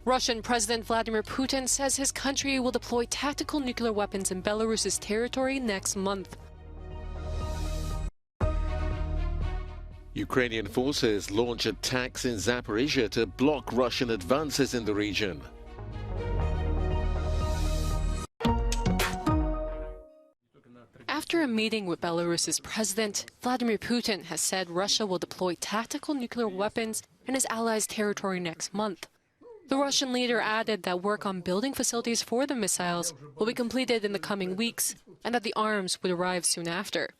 Russian President Vladimir Putin says his country will deploy tactical nuclear weapons in Belarus's territory next month. Ukrainian forces launch attacks in Zaporizhia to block Russian advances in the region. After a meeting with Belarus's president, Vladimir Putin has said Russia will deploy tactical nuclear weapons in his allies' territory next month. The Russian leader added that work on building facilities for the missiles will be completed in the coming weeks and that the arms would arrive soon after.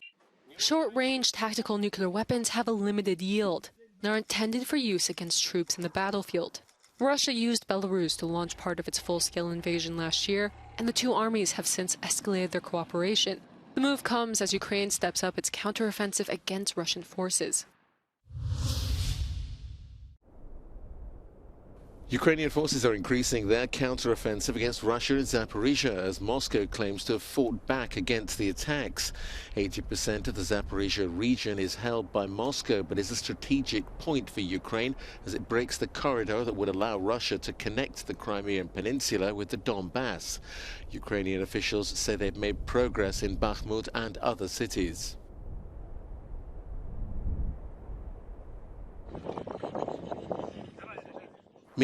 Short-range tactical nuclear weapons have a limited yield and are intended for use against troops in the battlefield. Russia used Belarus to launch part of its full-scale invasion last year, and the two armies have since escalated their cooperation. The move comes as Ukraine steps up its counteroffensive against Russian forces. Ukrainian forces are increasing their counteroffensive against Russia in Zaporizhia as Moscow claims to have fought back against the attacks. 80% of the Zaporizhia region is held by Moscow, but is a strategic point for Ukraine as it breaks the corridor that would allow Russia to connect the Crimean Peninsula with the Donbass. Ukrainian officials say they've made progress in Bakhmut and other cities.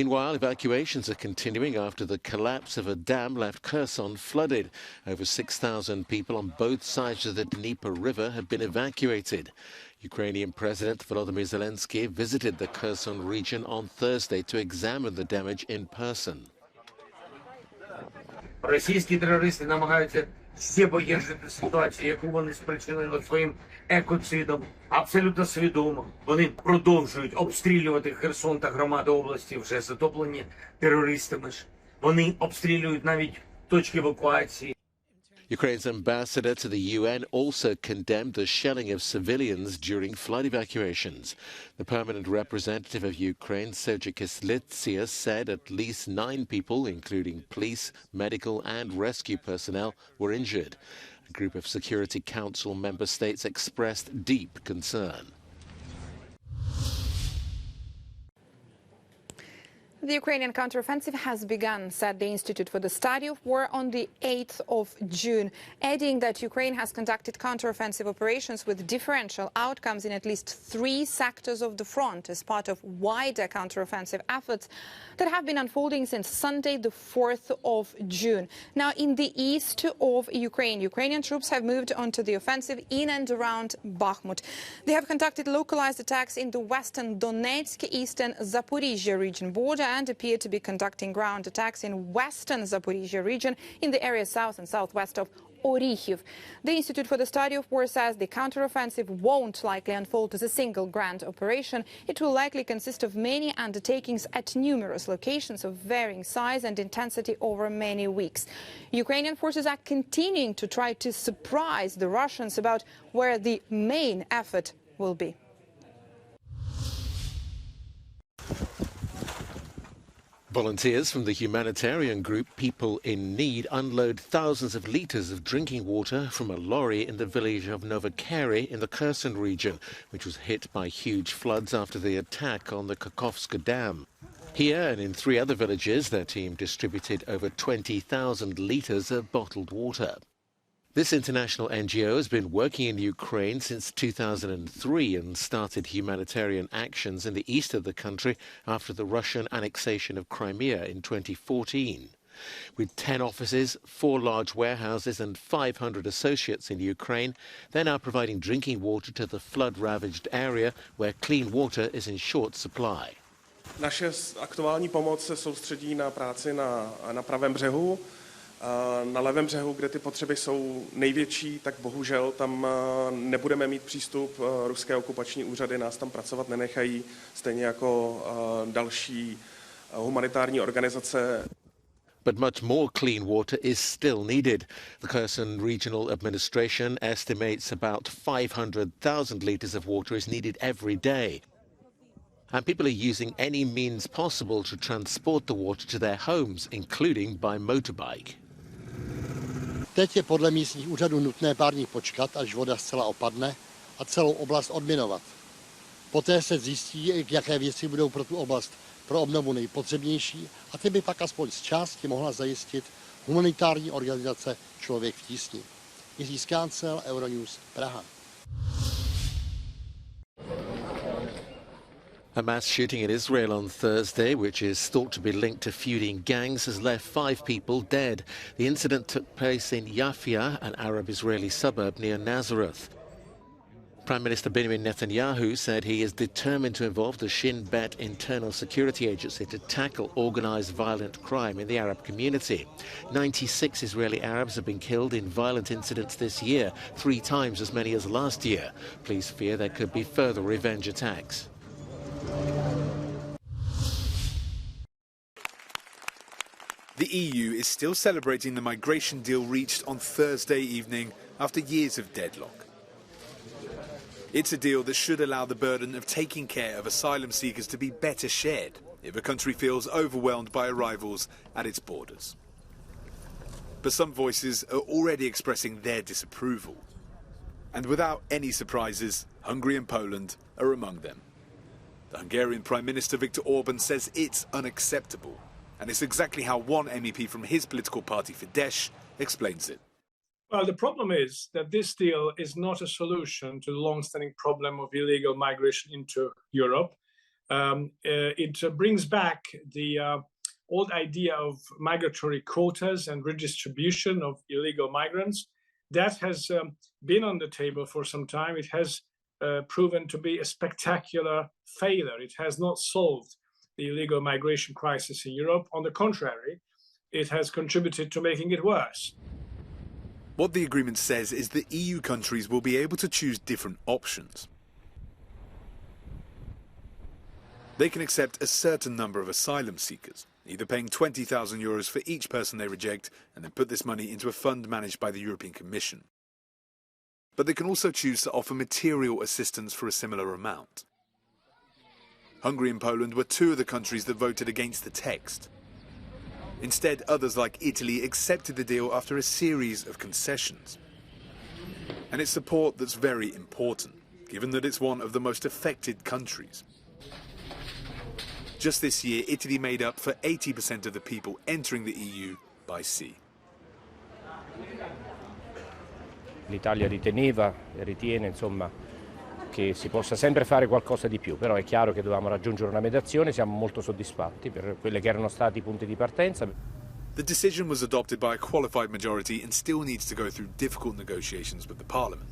Meanwhile, evacuations are continuing after the collapse of a dam left Kherson flooded. Over 6,000 people on both sides of the Dnieper River have been evacuated. Ukrainian President Volodymyr Zelensky visited the Kherson region on Thursday to examine the damage in person. Російські терористи намагаються ще погіршити ситуацію, яку вони спричинили своїм екоцидом. Абсолютно свідомо. Вони продовжують обстрілювати Херсон та громади області, вже затоплені терористами. Вони обстрілюють навіть точки евакуації. Ukraine's ambassador to the UN also condemned the shelling of civilians during flood evacuations. The permanent representative of Ukraine, Sergei Kislitsia, said at least 9 people, including police, medical and rescue personnel, were injured. A group of Security Council member states expressed deep concern. The Ukrainian counteroffensive has begun, said the Institute for the Study of War on the 8th of June, adding that Ukraine has conducted counteroffensive operations with differential outcomes in at least 3 sectors of the front as part of wider counteroffensive efforts that have been unfolding since Sunday, the 4th of June. Now, in the east of Ukraine, Ukrainian troops have moved onto the offensive in and around Bakhmut. They have conducted localized attacks in the western Donetsk, eastern Zaporizhia region border, and appear to be conducting ground attacks in western Zaporizhia region in the area south and southwest of Orikhiv. The Institute for the Study of War says the counteroffensive won't likely unfold as a single grand operation. It will likely consist of many undertakings at numerous locations of varying size and intensity over many weeks. Ukrainian forces are continuing to try to surprise the Russians about where the main effort will be. Volunteers from the humanitarian group People in Need unload thousands of litres of drinking water from a lorry in the village of Novokeri in the Kherson region, which was hit by huge floods after the attack on the Kakhovska Dam. Here and in 3 other villages, their team distributed over 20,000 litres of bottled water. This international NGO has been working in Ukraine since 2003 and started humanitarian actions in the east of the country after the Russian annexation of Crimea in 2014. With 10 offices, 4 large warehouses and 500 associates in Ukraine, they're now providing drinking water to the flood-ravaged area where clean water is in short supply. Naše aktuální pomoc se soustředí na práci na pravém břehu. Na levém břehu, kde ty potřeby jsou největší, tak bohužel tam nebudeme mít přístup. Ruské okupační úřady nás tam pracovat nenechají, stejně jako další humanitární organizace. But much more clean water is still needed. The Kherson Regional Administration estimates about 500,000 litres of water is needed every day. And people are using any means possible to transport the water to their homes, including by motorbike. Teď je podle místních úřadů nutné pár dní počkat, až voda zcela opadne a celou oblast odminovat. Poté se zjistí, jaké věci budou pro tu oblast pro obnovu nejpotřebnější a ty by pak aspoň z části mohla zajistit humanitární organizace Člověk v tísni. Jiří Skáncel, Euronews, Praha. A mass shooting in Israel on Thursday, which is thought to be linked to feuding gangs, has left 5 people dead. The incident took place in Yafia, an Arab-Israeli suburb near Nazareth. Prime Minister Benjamin Netanyahu said he is determined to involve the Shin Bet Internal Security Agency to tackle organized violent crime in the Arab community. 96 Israeli Arabs have been killed in violent incidents this year, 3 times as many as last year. Police fear there could be further revenge attacks. The EU is still celebrating the migration deal reached on Thursday evening after years of deadlock. It's a deal that should allow the burden of taking care of asylum seekers to be better shared if a country feels overwhelmed by arrivals at its borders. But some voices are already expressing their disapproval. And without any surprises, Hungary and Poland are among them. The Hungarian Prime Minister Viktor Orban says it's unacceptable. And it's exactly how one MEP from his political party, Fidesz, explains it. Well, the problem is that this deal is not a solution to the long-standing problem of illegal migration into Europe. It brings back the old idea of migratory quotas and redistribution of illegal migrants. That has been on the table for some time. It has proven to be a spectacular failure. It has not solved the illegal migration crisis in Europe. On the contrary, it has contributed to making it worse. What the agreement says is that EU countries will be able to choose different options. They can accept a certain number of asylum seekers, either paying €20,000 for each person they reject and then put this money into a fund managed by the European Commission. But they can also choose to offer material assistance for a similar amount. Hungary and Poland were 2 of the countries that voted against the text. Instead, others like Italy accepted the deal after a series of concessions. And it's support that's very important, given that it's one of the most affected countries. Just this year, Italy made up for 80% of the people entering the EU by sea. L'Italia riteneva e ritiene, insomma, che si possa sempre fare qualcosa di più, però è chiaro che dovevamo raggiungere una mediazione, siamo molto soddisfatti per quelli che erano stati i punti di partenza. The decision was adopted by a qualified majority and still needs to go through difficult negotiations with the Parliament.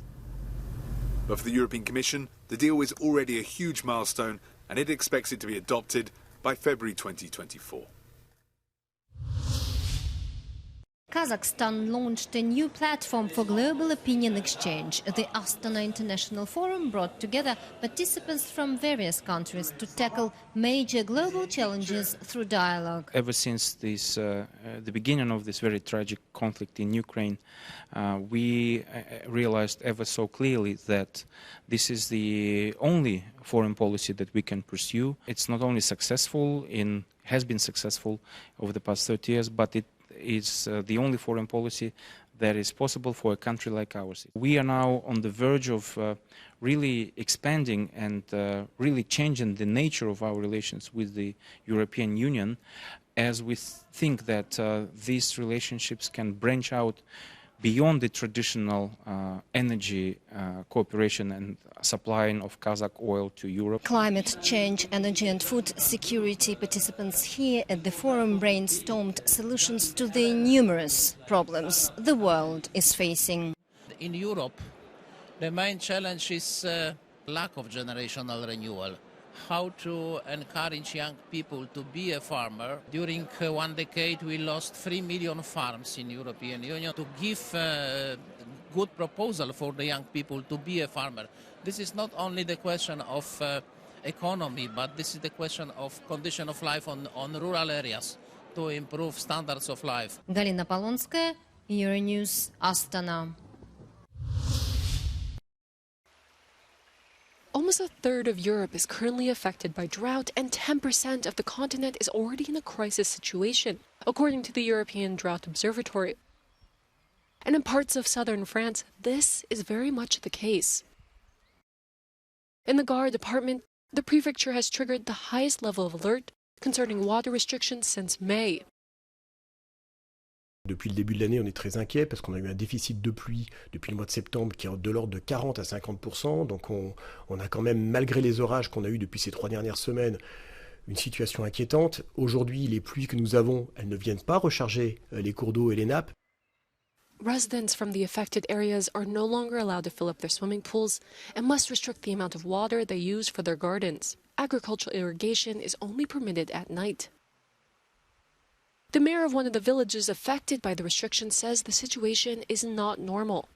But for the European Commission, the deal is already a huge milestone and it expects it to be adopted by February 2024. Kazakhstan launched a new platform for global opinion exchange. The Astana International Forum brought together participants from various countries to tackle major global challenges through dialogue. Ever since the beginning of this very tragic conflict in Ukraine, we realized ever so clearly that this is the only foreign policy that we can pursue. It's not only successful, has been successful over the past 30 years, but it is the only foreign policy that is possible for a country like ours. We are now on the verge of really expanding and really changing the nature of our relations with the European Union, as we think that these relationships can branch out beyond the traditional energy cooperation and supplying of Kazakh oil to Europe. Climate change, energy and food security participants here at the forum brainstormed solutions to the numerous problems the world is facing. In Europe, the main challenge is lack of generational renewal. How to encourage young people to be a farmer. During 1 decade, we lost 3 million farms in European Union. To give a good proposal for the young people to be a farmer. This is not only the question of economy, but this is the question of condition of life on rural areas to improve standards of life. Galina Polonskaya, Euronews, Astana. Almost a third of Europe is currently affected by drought, and 10% of the continent is already in a crisis situation, according to the European Drought Observatory. And in parts of southern France, this is very much the case. In the Gard department, the prefecture has triggered the highest level of alert concerning water restrictions since May. Depuis le début de l'année, on est très inquiet parce qu'on a eu un déficit de pluie depuis le mois de septembre qui est de l'ordre de 40 à 50%. Donc on a quand même, malgré les orages qu'on a eus depuis ces 3 dernières semaines, une situation inquiétante. Aujourd'hui, les pluies que nous avons, elles ne viennent pas recharger les cours d'eau et les nappes. Residents from the affected areas are no longer allowed to fill up their swimming pools and must restrict the amount of water they use for their gardens. Agricultural irrigation is only permitted at night. The mayor of one of the villages affected by the restrictions says the situation is not normal.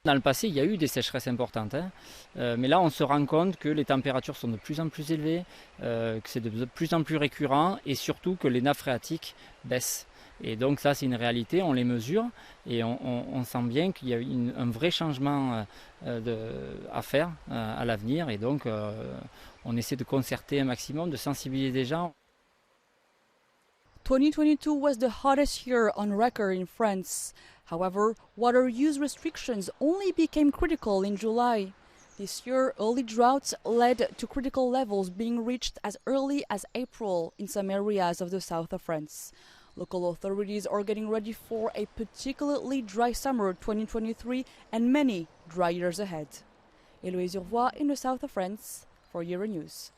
Dans le passé, il y a eu des sécheresses importantes, mais là, on se rend compte que les températures sont de plus en plus élevées, que c'est de plus en plus récurrent et surtout que les nappes phréatiques baissent. Et donc ça, c'est une réalité, on les mesure et on sent bien qu'il y a un vrai changement à faire à l'avenir. Et donc, on essaie de concerter un maximum, de sensibiliser les gens. 2022 was the hottest year on record in France. However, water use restrictions only became critical in July. This year, early droughts led to critical levels being reached as early as April in some areas of the south of France. Local authorities are getting ready for a particularly dry summer 2023 and many dry years ahead. Héloïse Urvois in the south of France for Euronews.